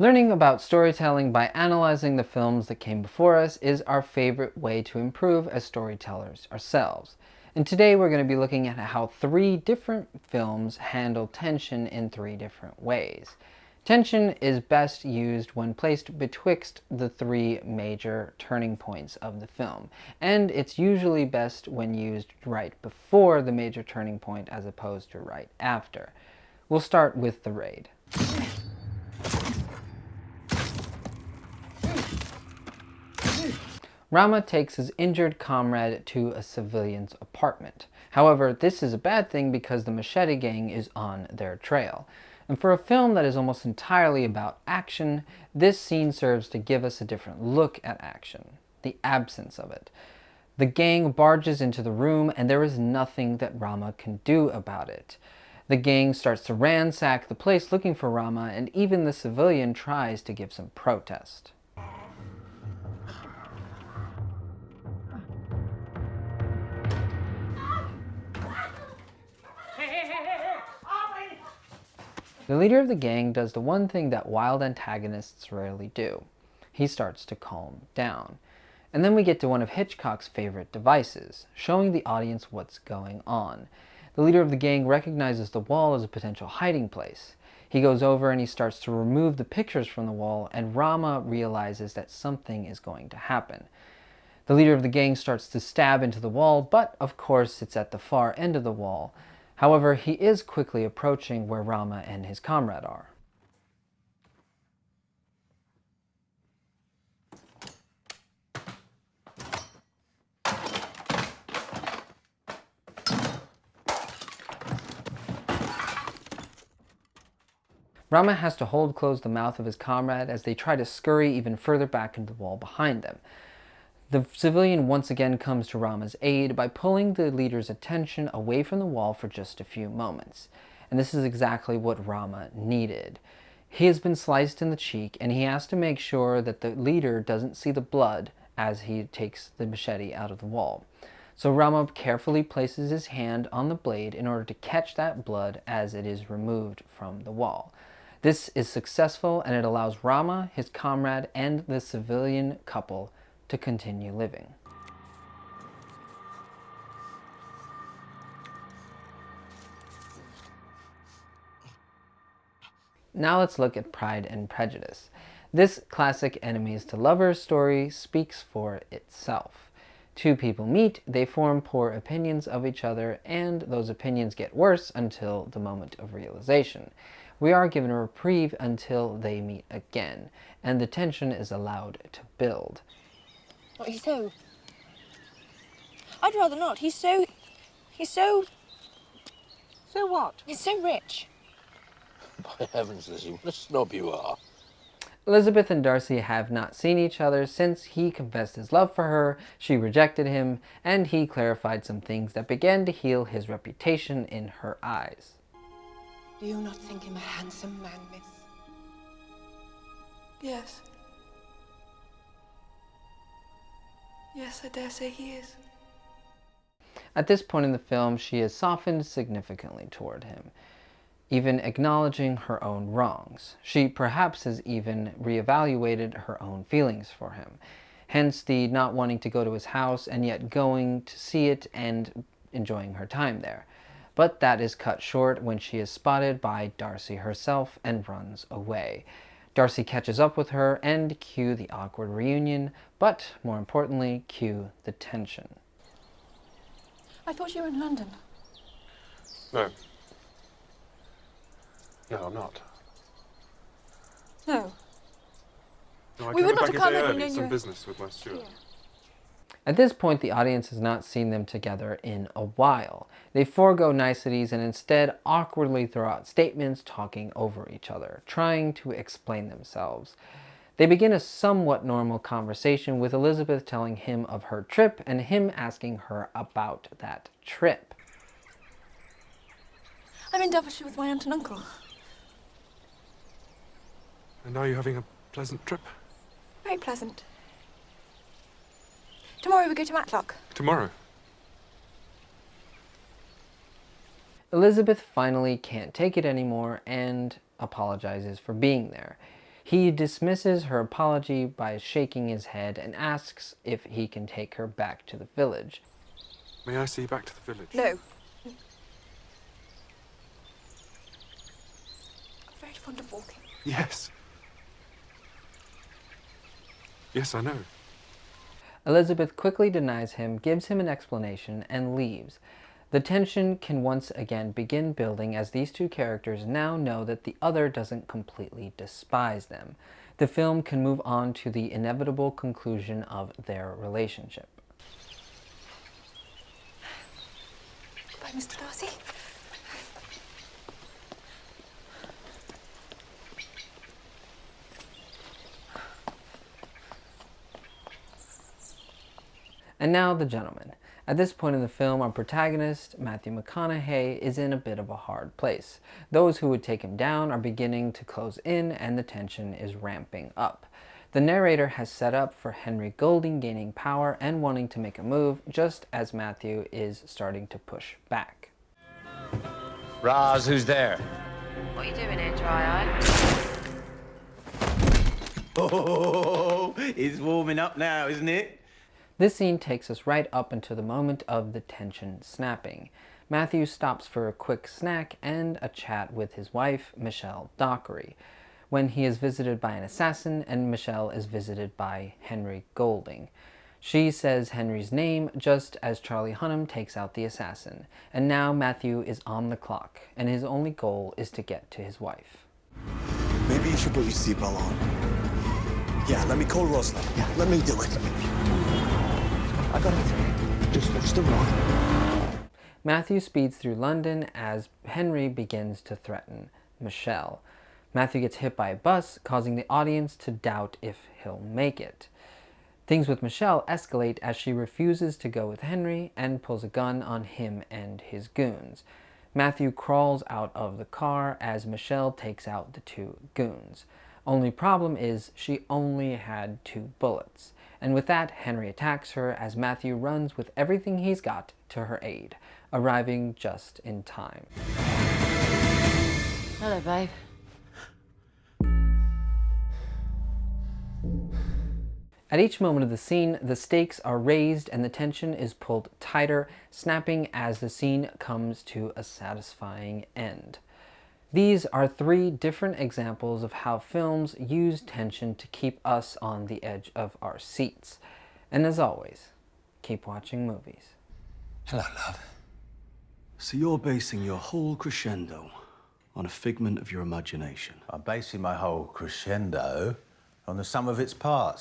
Learning about storytelling by analyzing the films that came before us is our favorite way to improve as storytellers ourselves. And today we're going to be looking at how 3 different films handle tension in 3 different ways. Tension is best used when placed betwixt the 3 major turning points of the film, and it's usually best when used right before the major turning point as opposed to right after. We'll start with the raid. Rama takes his injured comrade to a civilian's apartment. However, this is a bad thing because the machete gang is on their trail. And for a film that is almost entirely about action, this scene serves to give us a different look at action, the absence of it. The gang barges into the room and there is nothing that Rama can do about it. The gang starts to ransack the place looking for Rama, and even the civilian tries to give some protest. The leader of the gang does the one thing that wild antagonists rarely do. He starts to calm down. And then we get to one of Hitchcock's favorite devices, showing the audience what's going on. The leader of the gang recognizes the wall as a potential hiding place. He goes over and he starts to remove the pictures from the wall, and Rama realizes that something is going to happen. The leader of the gang starts to stab into the wall, but of course it's at the far end of the wall. However, he is quickly approaching where Rama and his comrade are. Rama has to hold closed the mouth of his comrade as they try to scurry even further back into the wall behind them. The civilian once again comes to Rama's aid by pulling the leader's attention away from the wall for just a few moments. And this is exactly what Rama needed. He has been sliced in the cheek, and he has to make sure that the leader doesn't see the blood as he takes the machete out of the wall. So Rama carefully places his hand on the blade in order to catch that blood as it is removed from the wall. This is successful, and it allows Rama, his comrade, and the civilian couple to continue living. Now let's look at Pride and Prejudice. This classic enemies to lovers story speaks for itself. 2 people meet, they form poor opinions of each other, and those opinions get worse until the moment of realization. We are given a reprieve until they meet again, and the tension is allowed to build. What, he's so... I'd rather not. He's so... So what? He's so rich. By heavens, Lizzie, what a snob you are. Elizabeth and Darcy have not seen each other since he confessed his love for her, she rejected him, and he clarified some things that began to heal his reputation in her eyes. Do you not think him a handsome man, miss? Yes. Yes, I dare say he is. At this point in the film, she has softened significantly toward him, even acknowledging her own wrongs. She perhaps has even reevaluated her own feelings for him. Hence the not wanting to go to his house and yet going to see it and enjoying her time there. But that is cut short when she is spotted by Darcy herself and runs away. Darcy catches up with her and cue the awkward reunion, but more importantly, cue the tension. I thought you were in London. No. No, I'm not. No. No, I We came would not back have a come day if we'd early, known you some were business with my steward. here. At this point, the audience has not seen them together in a while. They forego niceties and instead awkwardly throw out statements talking over each other, trying to explain themselves. They begin a somewhat normal conversation with Elizabeth telling him of her trip and him asking her about that trip. I'm in Devonshire with my aunt and uncle. And now you're having a pleasant trip? Very pleasant. Tomorrow we go to Matlock. Tomorrow? Elizabeth finally can't take it anymore and apologizes for being there. He dismisses her apology by shaking his head and asks if he can take her back to the village. May I see you back to the village? No. I'm very fond of walking. Yes. Yes, I know. Elizabeth quickly denies him, gives him an explanation, and leaves. The tension can once again begin building as these two characters now know that the other doesn't completely despise them. The film can move on to the inevitable conclusion of their relationship. Goodbye, Mr. Darcy. And now the gentleman. At this point in the film, our protagonist, Matthew McConaughey, is in a bit of a hard place. Those who would take him down are beginning to close in, and the tension is ramping up. The narrator has set up for Henry Golding gaining power and wanting to make a move, just as Matthew is starting to push back. Raz, who's there? What are you doing here, Dry-Eye? Oh, it's warming up now, isn't it? This scene takes us right up until the moment of the tension snapping. Matthew stops for a quick snack and a chat with his wife, Michelle Dockery, when he is visited by an assassin and Michelle is visited by Henry Golding. She says Henry's name just as Charlie Hunnam takes out the assassin, and now Matthew is on the clock, and his only goal is to get to his wife. Maybe you should put your seatbelt on. Yeah, let me call Rosalind. Yeah, let me do it. I got it. Just watch the road. Matthew speeds through London as Henry begins to threaten Michelle. Matthew gets hit by a bus, causing the audience to doubt if he'll make it. Things with Michelle escalate as she refuses to go with Henry and pulls a gun on him and his goons. Matthew crawls out of the car as Michelle takes out the two goons. Only problem is she only had 2 bullets. And with that, Henry attacks her as Matthew runs with everything he's got to her aid, arriving just in time. Hello, babe. At each moment of the scene, the stakes are raised and the tension is pulled tighter, snapping as the scene comes to a satisfying end. These are 3 different examples of how films use tension to keep us on the edge of our seats. And as always, keep watching movies. Hello, love. So you're basing your whole crescendo on a figment of your imagination. I'm basing my whole crescendo on the sum of its parts.